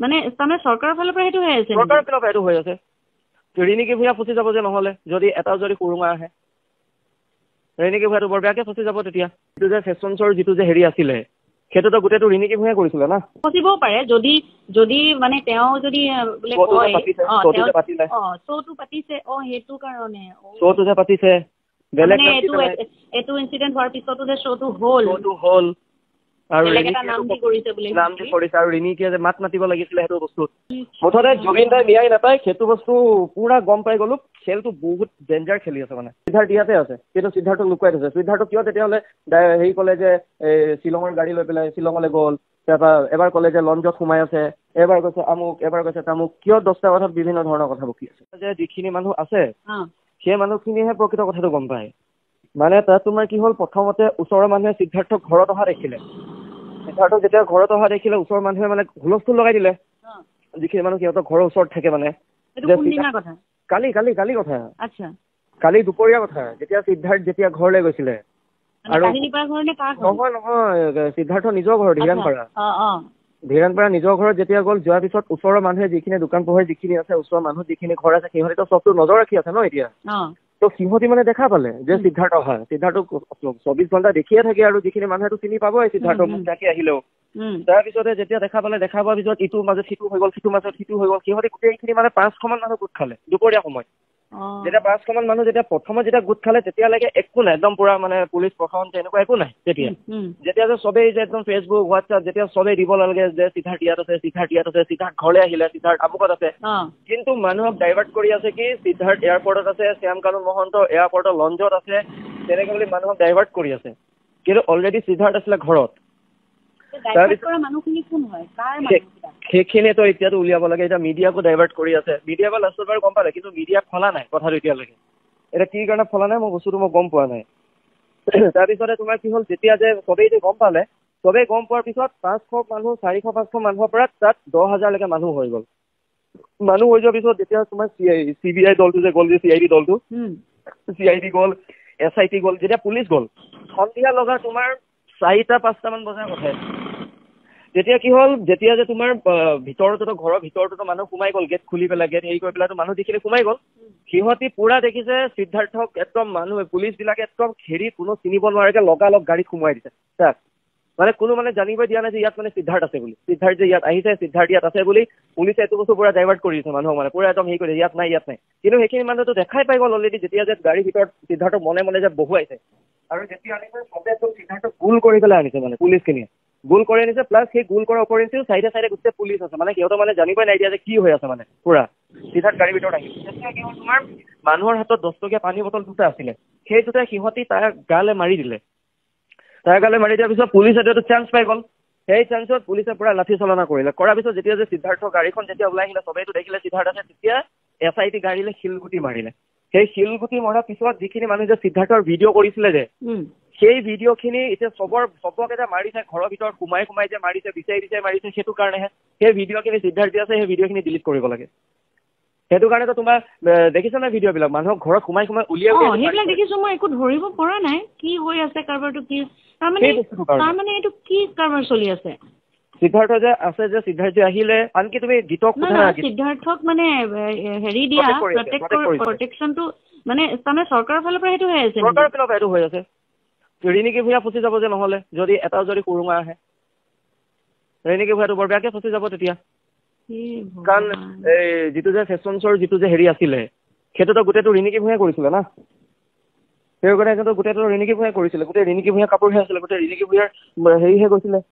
মানে তাৰমানে চৰকাৰৰ ফালৰ পৰা সেইটো হৈ আছে, চৰকাৰৰ ফালৰ পৰা সেইটো হৈ আছে। ৰিণিকী ভূঞা ফচি যাব যে নহ'লে যদি এটা যদি সুৰুঙা আহে, ৰিণিকী ভূঞাটো বৰ বেয়াকে ফচি যাব তেতিয়া। যিটো যে ফেশ্বন শ্ব'ৰ যিটো যে হেৰি আছিলে সেইটোতো গোটেইটো ৰিণিকী ভূঞাই কৰিছিলে না। ফচিবও পাৰে যদি মানে তেওঁ যদি বোলে কয় শ্ব'টো পাতিছে সেইটো কাৰণে শ্ব'টো যে পাতিছে বেলেগ এইটো ইনচিডেণ্ট হোৱাৰ পিছতো যে শ্ব'টো হ'ল আৰু নাম দি কৰিছে আৰু ৰিণিকীয়ে যে মাত মাতিব লাগিছিলে সেইটো বস্তুত। মুঠতে জুবিন দাই ন্যায় নাপায় সেইটো বস্তু পুৰা গম পাই গ'লো। খেলটো বহুত ডেঞ্জাৰ খেলি আছে মানে। সিদ্ধাৰ্থ ইয়াতে আছে কিন্তু সিদ্ধাৰ্থক লুকুৱাই থৈছে। সিদ্ধাৰ্থ কিয় তেতিয়াহ'লে হেৰি ক'লে যে শ্বিলঙৰ গাড়ী লৈ পেলাই শ্বিলঙলৈ গ'ল, তাৰপৰা এবাৰ ক'লে যে লঞ্চত সোমাই আছে, এবাৰ কৈছে আমুক, এবাৰ কৈছে তামুক, কিয় 10টা কথাত বিভিন্ন ধৰণৰ কথা বকি আছে। যে যিখিনি মানুহ আছে সেই মানুহখিনিহে প্ৰকৃত কথাটো গম পায়। মানে তাত তোমাৰ কি হ'ল, প্ৰথমতে ওচৰৰ মানুহে সিদ্ধাৰ্থক ঘৰত অহা দেখিলে। সিদ্ধাৰ্থক যেতিয়া ঘৰত অহা দেখিলে ওচৰৰ মানুহে মানে হুলস্থুল লগাই দিলে। যিখিনি মানুহ সিহঁতৰ ঘৰৰ ওচৰত থাকে মানে। কালি কথা। আচ্ছা, কালি দুপৰীয়া কথা যেতিয়া সিদ্ধাৰ্থ যেতিয়া ঘৰলৈ গৈছিলে। আৰু নহয় সিদ্ধাৰ্থ নিজৰ ঘৰ ধীৰাণপাৰা নিজৰ ঘৰত যেতিয়া গ'ল, যোৱাৰ পিছত ওচৰৰ মানুহে যিখিনি দোকান পোহাৰ যিখিনি আছে, ওচৰৰ মানুহ যিখিনি ঘৰ আছে সিহঁতিতো চবটো নজৰ ৰাখি আছে ন এতিয়া। তো সিহঁতি মানে দেখা পালে যে সিদ্ধাৰ্থ অহা, সিদ্ধাৰ্থক 24 ঘণ্টা দেখিয়ে থাকে আৰু যিখিনি মানুহেতো চিনি পাবই সিদ্ধাৰ্থক তাকে আহিলেও। তাৰপিছতে যেতিয়া দেখা পোৱাৰ পিছত ইটোৰ মাজত সিটো হৈ গ'ল, সিটোৰ মাজত সিটো হৈ গ'ল। সিহঁতি গোটেইখিনি মানে 500মান মানুহ গোট খালে দুপৰীয়া সময়ত। যেতিয়া 500মান মানুহ যেতিয়া প্ৰথমত যেতিয়া গোট খালে তেতিয়ালৈকে একো নাই, একদম পুৰা মানে পুলিচ প্ৰশাসন তেনেকুৱা একো নাই। যেতিয়া যে চবেই যে একদম ফেচবুক হোৱাটছআপ যেতিয়া চবেই দিব লাগে যে সিদ্ধাৰ্থ ইয়াত আছে, সিদ্ধাৰ্থ ঘৰলৈ আহিলে, সিদ্ধাৰ্থ আমুকত আছে। কিন্তু মানুহক ডাইভাৰ্ট কৰি আছে কি সিদ্ধাৰ্থ এয়াৰপৰ্টত আছে, শ্যাম কানু মহন্ত এয়াৰপৰ্টৰ লঞ্চত আছে, তেনেকে বুলি মানুহক ডাইভাৰ্ট কৰি আছে। কিন্তু অলৰেডি সিদ্ধাৰ্থ আছিলে ঘৰত। সেইখিনিতো এতিয়াতো উলিয়াব লাগে। এতিয়া মিডিয়াকো ডাইভাৰ্ট কৰি আছে। মিডিয়াকো লাষ্টত বাৰু গম পালে কিন্তু মিডিয়া ফলা নাই কথাটো এতিয়ালৈকে। এতিয়া কি কাৰণে ফলা নাই বস্তুটো মই গম পোৱা নাই। তাৰপিছতে তোমাৰ কি হ'ল, যেতিয়া যে চবেই যে গম পালে, চবেই গম পোৱাৰ পিছত 500 মানুহ 400-500 মানুহৰ পৰা তাত 10,000লৈকে মানুহ হৈ গ'ল। মানুহ হৈ যোৱাৰ পিছত যেতিয়া তোমাৰ CBI দলটো যে গ'ল, যে CID দলটো, CID গ'ল, SIT গ'ল, যেতিয়া পুলিচ গ'ল সন্ধিয়া লগা তোমাৰ 4টা-5টামান বজাৰ কথা। তেতিয়া কি হ'ল, যেতিয়া যে তোমাৰ ভিতৰতো ঘৰৰ ভিতৰতো মানুহ সোমাই গ'ল, গেট খুলি পেলাই গেট হেৰি কৰি পেলাই মানুহ যিখিনি সোমাই গ'ল, সিহঁতি পুৰা দেখিছে সিদ্ধাৰ্থক একদম মানুহ পুলিচ বিলাকে একদম ঘেৰি কোনো চিনিব নোৱাৰাকে লগালগ গাড়ীত সোমোৱাই দিছে তাক। মানে কোনো মানে জানিবই দিয়া নাই যে ইয়াত মানে সিদ্ধাৰ্থ আছে বুলি। সিদ্ধাৰ্থ যে ইয়াত আহিছে, সিদ্ধাৰ্থ ইয়াত আছে বুলি পুলিচে এইটো বস্তু পুৰা ডাইভাৰ্ট কৰি দিছে মানুহক, মানে পুৰা একদম হেৰি কৰিছে ইয়াত নাই। কিন্তু সেইখিনি মানুহটো দেখাই পাই গ'ল অলৰেডি যেতিয়া যে গাড়ীৰ ভিতৰত সিদ্ধাৰ্থক মনে মনে যে বহুৱাইছে। আৰু যেতিয়া আনিছে চবে একদম সিদ্ধাৰ্থক গোল কৰি পেলাই আনিছে, মানে পুলিচখিনিয়ে গোল কৰি আনিছে। প্লাছ সেই গোল কৰাৰ উপৰিঞ্চিও চাইডে গোটেই পুলিচ আছে। মানে সিহঁতৰ মানে জানিবই নাই দিয়া যে কি হৈ আছে মানে পুৰা। সিদ্ধাৰ্থ গাড়ীৰ ভিতৰত আহিছে। তেতিয়া কি হ'ল, তোমাৰ মানুহৰ হাতত 10 টকীয়া পানী বটল দুটা আছিলে, সেই দুটাই সিহঁতি তাৰ গালে মাৰি দিলে। তাৰ গালে মাৰি দিয়াৰ পিছত পুলিচে এইটো চান্স পাই গ'ল। সেই চান্সত পুলিচে পুৰা লাঠি চলনা কৰিলে। কৰাৰ পিছত যেতিয়া যে সিদ্ধাৰ্থ গাড়ীখন যেতিয়া ওলাই আহিলে, চবেইটো দেখিলে সিদ্ধাৰ্থ আছে, তেতিয়া SIT গাড়ীলে শিলগুটি মাৰিলে। সেই শিলগুটি মৰাৰ পিছত যিখিনি মানুহ যে সিদ্ধাৰ্থৰ ভিডিঅ' কৰিছিলে যে, সেই ভিডিঅ'খিনি এতিয়া চবকে যে মাৰিছে, ঘৰৰ ভিতৰত সোমাই যে মাৰিছে, বিচাৰি মাৰিছে, সেইটো কাৰণেহে সেই ভিডিঅ'খিনি সিদ্ধাৰ্থ আছে, সেই ভিডিঅ'খিনি ডিলিট কৰিব লাগে। সেইটো কাৰণেতো তোমাৰ দেখিছা নাই ভিডিঅ'বিলাক, মানুহক ঘৰত সোমাই উলিয়াই সেইবিলাক দেখিছো। মই একো ধৰিব পৰা নাই কি হৈ আছে, কাৰবাৰটো কি তাৰমানে এইটো কি কাৰবাৰ চলি আছে। সিদ্ধাৰ্থ যে আছে যে সিদ্ধাৰ্থ যে আহিলে, আনকি তুমি গীতক সিদ্ধাৰ্থক মানে হেৰি দিয়া প্ৰটেকশ্যনটো মানে তাৰমানে চৰকাৰৰ ফালৰ পৰা সেইটো হৈ আছে। চৰকাৰৰ ফালৰ পৰা এইটো হৈ আছে। ৰিণিকী ভূঞা ফচি যাব যে নহ'লে যদি এটা যদি সুৰুঙা আহে, ৰিণিকী ভূঞাটো বৰ বেয়াকে ফচি যাব তেতিয়া। কাৰণ যিটো যে ফেশ্বন শ্ব'ৰ যিটো যে হেৰি আছিলে সেইটোতো গোটেইটো ৰিণিকী ভূঞাই কৰিছিলে না। সেই কাৰণে গোটেইটো ৰিণিকী ভূঞাই কৰিছিলে। গোটেই ৰিণিকী ভূঞা কাপোৰহে আছিলে, গোটেই ৰিণিকী ভূঞাৰ হেৰিহে গৈছিলে।